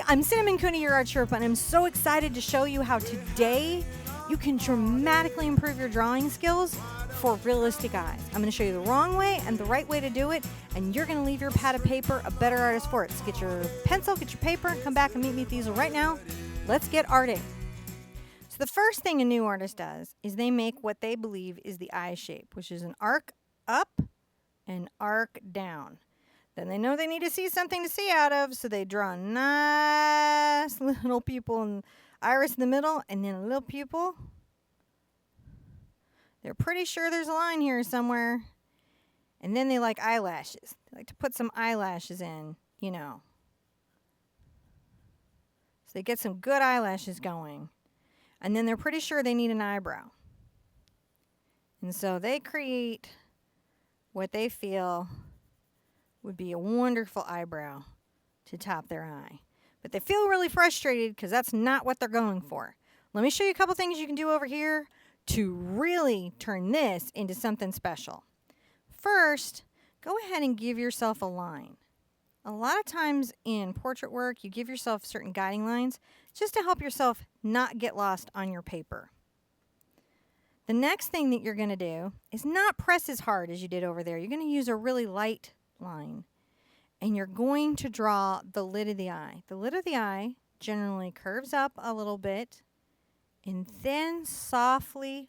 I'm Cinnamon Cooney, your art Sherpa, and I'm so excited to show you how today you can dramatically improve your drawing skills for realistic eyes. I'm going to show you the wrong way and the right way to do it, and you're going to leave your pad of paper a better artist for it. So get your pencil, get your paper, come back and meet me at the easel right now. Let's get arting. So the first thing a new artist does is they make what they believe is the eye shape, which is an arc up and arc down. Then they know they need to see something to see out of, so they draw a nice little pupil and iris in the middle, and then a little pupil. They're pretty sure there's a line here somewhere. And then they like eyelashes. They like to put some eyelashes in, you know. So they get some good eyelashes going. And then they're pretty sure they need an eyebrow. And so they create what they feel would be a wonderful eyebrow to top their eye. But they feel really frustrated because that's not what they're going for. Let me show you a couple things you can do over here to really turn this into something special. First, go ahead and give yourself a line. A lot of times in portrait work, you give yourself certain guiding lines just to help yourself not get lost on your paper. The next thing that you're going to do is not press as hard as you did over there. You're going to use a really light line. And you're going to draw the lid of the eye. The lid of the eye generally curves up a little bit and then softly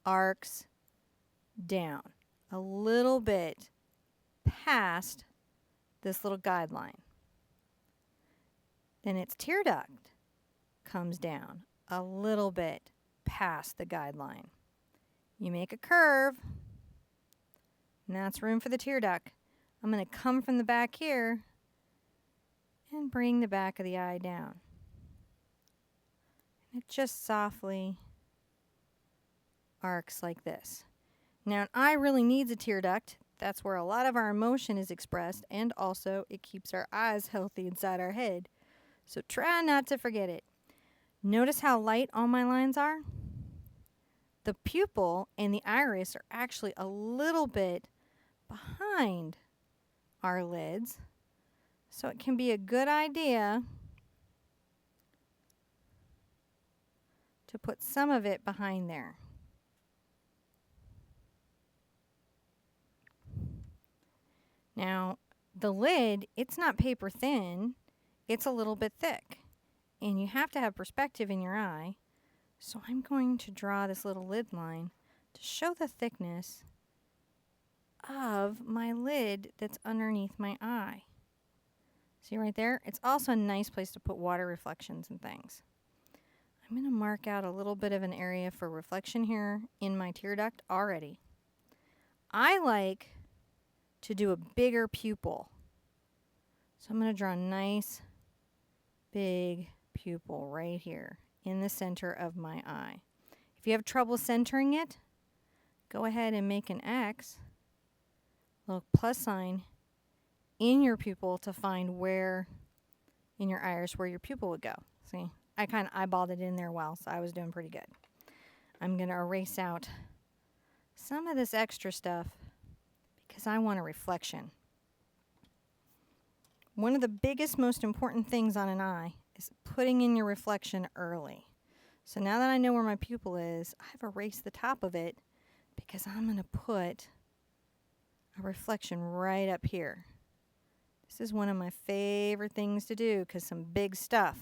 arcs down a little bit past this little guideline. Then its tear duct comes down a little bit past the guideline. You make a curve, and that's room for the tear duct. I'm going to come from the back here and bring the back of the eye down. And it just softly arcs like this. Now, an eye really needs a tear duct. That's where a lot of our emotion is expressed, and also it keeps our eyes healthy inside our head. So try not to forget it. Notice how light all my lines are? The pupil and the iris are actually a little bit behind our lids, so it can be a good idea to put some of it behind there. Now, the lid, it's not paper thin, it's a little bit thick, and you have to have perspective in your eye, so I'm going to draw this little lid line to show the thickness of my lid that's underneath my eye. See right there? It's also a nice place to put water reflections and things. I'm going to mark out a little bit of an area for reflection here in my tear duct already. I like to do a bigger pupil. So I'm going to draw a nice big pupil right here in the center of my eye. If you have trouble centering it, go ahead and make an X, little plus sign in your pupil to find where in your iris where your pupil would go. See, I kind of eyeballed it in there well, so I was doing pretty good. I'm going to erase out some of this extra stuff because I want a reflection. One of the biggest, most important things on an eye is putting in your reflection early. So now that I know where my pupil is, I've erased the top of it because I'm going to put a reflection right up here. This is one of my favorite things to do because some big stuff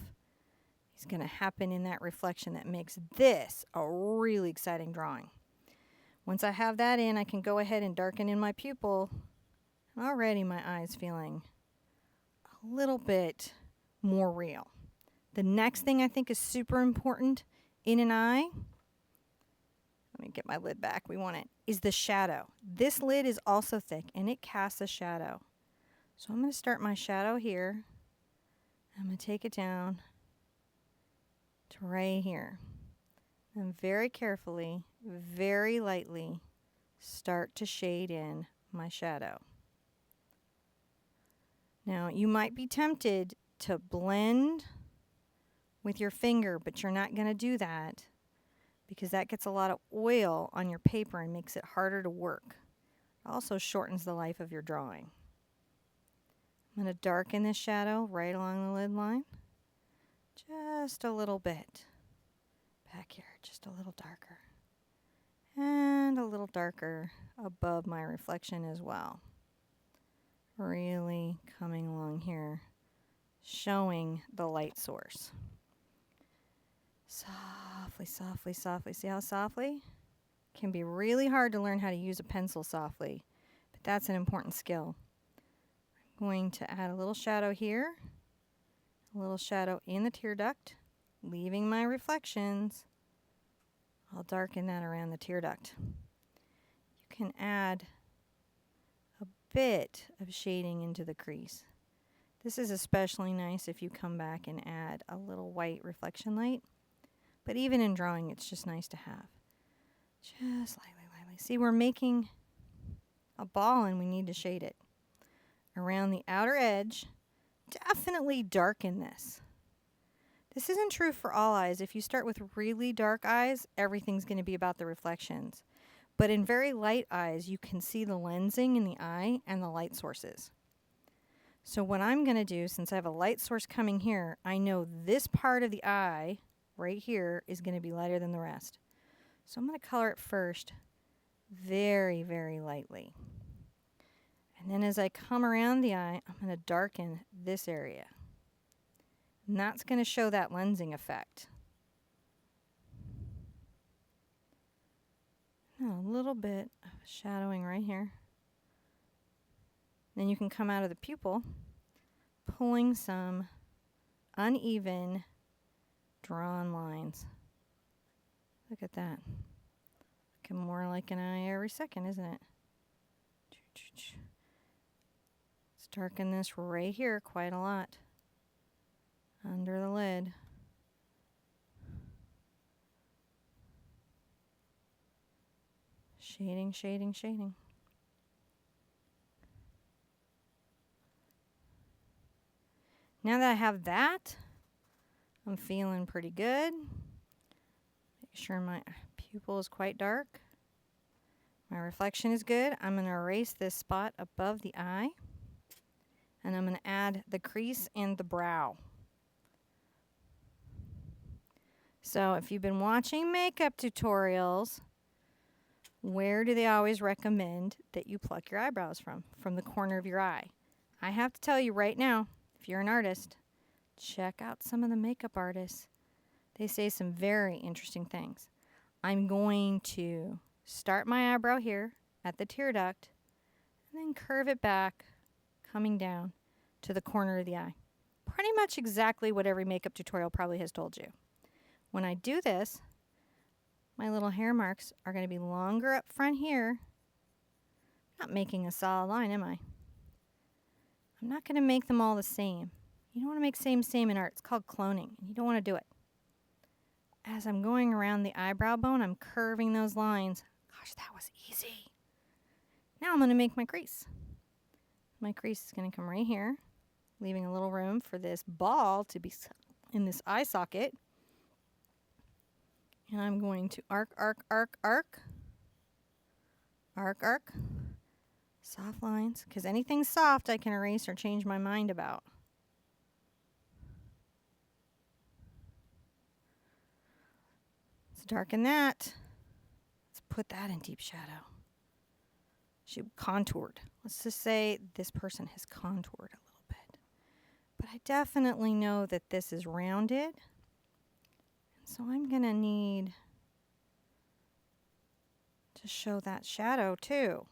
is going to happen in that reflection that makes this a really exciting drawing. Once I have that in, I can go ahead and darken in my pupil. Already my eye's feeling a little bit more real. The next thing I think is super important in an eye, let me get my lid back, we want it, is the shadow. This lid is also thick and it casts a shadow. So I'm going to start my shadow here. I'm going to take it down to right here. And very carefully, very lightly start to shade in my shadow. Now you might be tempted to blend with your finger, but you're not going to do that because that gets a lot of oil on your paper and makes it harder to work. It also shortens the life of your drawing. I'm going to darken this shadow right along the lid line. just a little bit. Back here, just a little darker. And a little darker above my reflection as well. Really coming along here, showing the light source. Softly, softly, softly. See how softly? Can be really hard to learn how to use a pencil softly, but that's an important skill. I'm going to add a little shadow here, a little shadow in the tear duct, leaving my reflections. I'll darken that around the tear duct. You can add a bit of shading into the crease. This is especially nice if you come back and add a little white reflection light. But even in drawing, it's just nice to have. Just lightly, lightly. See, we're making a ball and we need to shade it. Around the outer edge, definitely darken this. This isn't true for all eyes. If you start with really dark eyes, everything's going to be about the reflections. But in very light eyes, you can see the lensing in the eye and the light sources. So what I'm going to do, since I have a light source coming here, I know this part of the eye right here is going to be lighter than the rest. So I'm going to color it first very, very lightly. And then as I come around the eye, I'm going to darken this area. And that's going to show that lensing effect. Now a little bit of shadowing right here. Then you can come out of the pupil, pulling some uneven drawn lines. Look at that. Looking more like an eye every second, isn't it? Let's darken this right here quite a lot. Under the lid. Shading, shading, shading. Now that I have that, I'm feeling pretty good. Make sure my pupil is quite dark. My reflection is good. I'm going to erase this spot above the eye. And I'm going to add the crease and the brow. So if you've been watching makeup tutorials, where do they always recommend that you pluck your eyebrows from? From the corner of your eye. I have to tell you right now, if you're an artist, check out some of the makeup artists. They say some very interesting things. I'm going to start my eyebrow here at the tear duct and then curve it back, coming down to the corner of the eye. Pretty much exactly what every makeup tutorial probably has told you. When I do this, my little hair marks are going to be longer up front here. Not making a solid line, am I? I'm not going to make them all the same. You don't want to make same in art. It's called cloning, and you don't want to do it. As I'm going around the eyebrow bone, I'm curving those lines. Gosh, that was easy. Now I'm going to make my crease. My crease is going to come right here, leaving a little room for this ball to be in this eye socket. And I'm going to arc, arc, arc, arc. Arc, arc. Soft lines, because anything soft I can erase or change my mind about. Let's darken that. Let's put that in deep shadow. She contoured. Let's just say this person has contoured a little bit. But I definitely know that this is rounded. So I'm going to need to show that shadow too.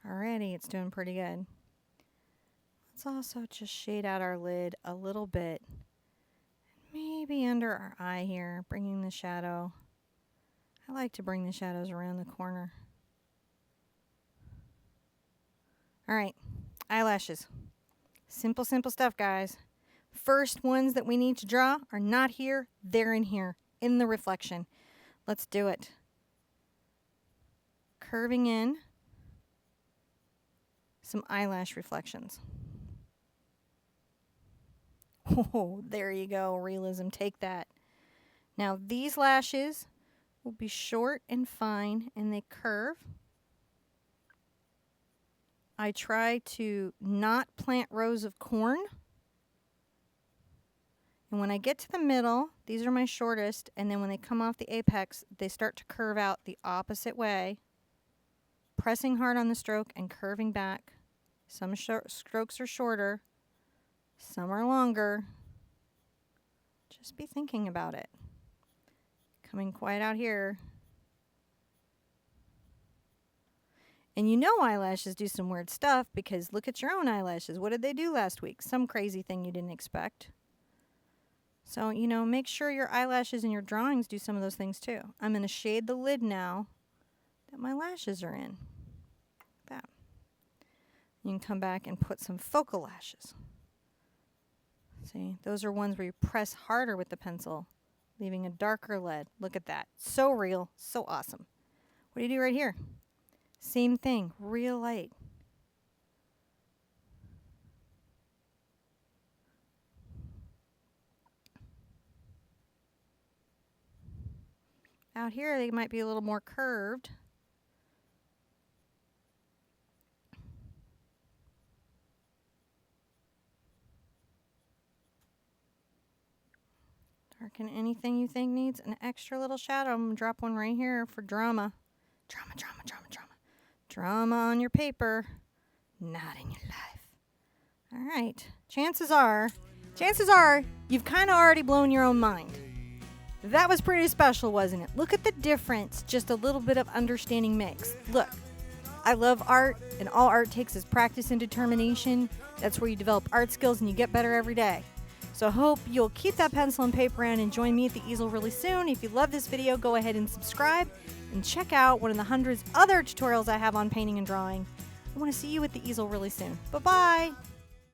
Already it's doing pretty good. Let's also just shade out our lid a little bit. Maybe under our eye here, bringing the shadow. I like to bring the shadows around the corner. All right, eyelashes. Simple, simple stuff, guys. First ones that we need to draw are not here, they're in here, in the reflection. Let's do it. Curving in some eyelash reflections. Oh, there you go, realism, take that. Now these lashes will be short and fine and they curve. I try to not plant rows of corn. And when I get to the middle, these are my shortest, and then when they come off the apex, they start to curve out the opposite way, pressing hard on the stroke and curving back. Some strokes are shorter, some are longer. Just be thinking about it. Coming quite out here. And you know eyelashes do some weird stuff because look at your own eyelashes. What did they do last week? Some crazy thing you didn't expect. So, you know, make sure your eyelashes in your drawings do some of those things too. I'm going to shade the lid now that my lashes are in. Like that. You can come back and put some focal lashes. See, those are ones where you press harder with the pencil, leaving a darker lead. Look at that. So real, so awesome. What do you do right here? Same thing, real light. Out here, they might be a little more curved. Darken anything you think needs an extra little shadow. I'm going to drop one right here for drama. Drama, drama, drama, drama. Drama on your paper, not in your life. All right. Chances are, you've kind of already blown your own mind. That was pretty special, wasn't it? Look at the difference just a little bit of understanding makes. Look, I love art, and all art takes is practice and determination. That's where you develop art skills and you get better every day. So I hope you'll keep that pencil and paper in and join me at the easel really soon. If you love this video, go ahead and subscribe and check out one of the hundreds other tutorials I have on painting and drawing. I want to see you at the easel really soon. Bye-bye.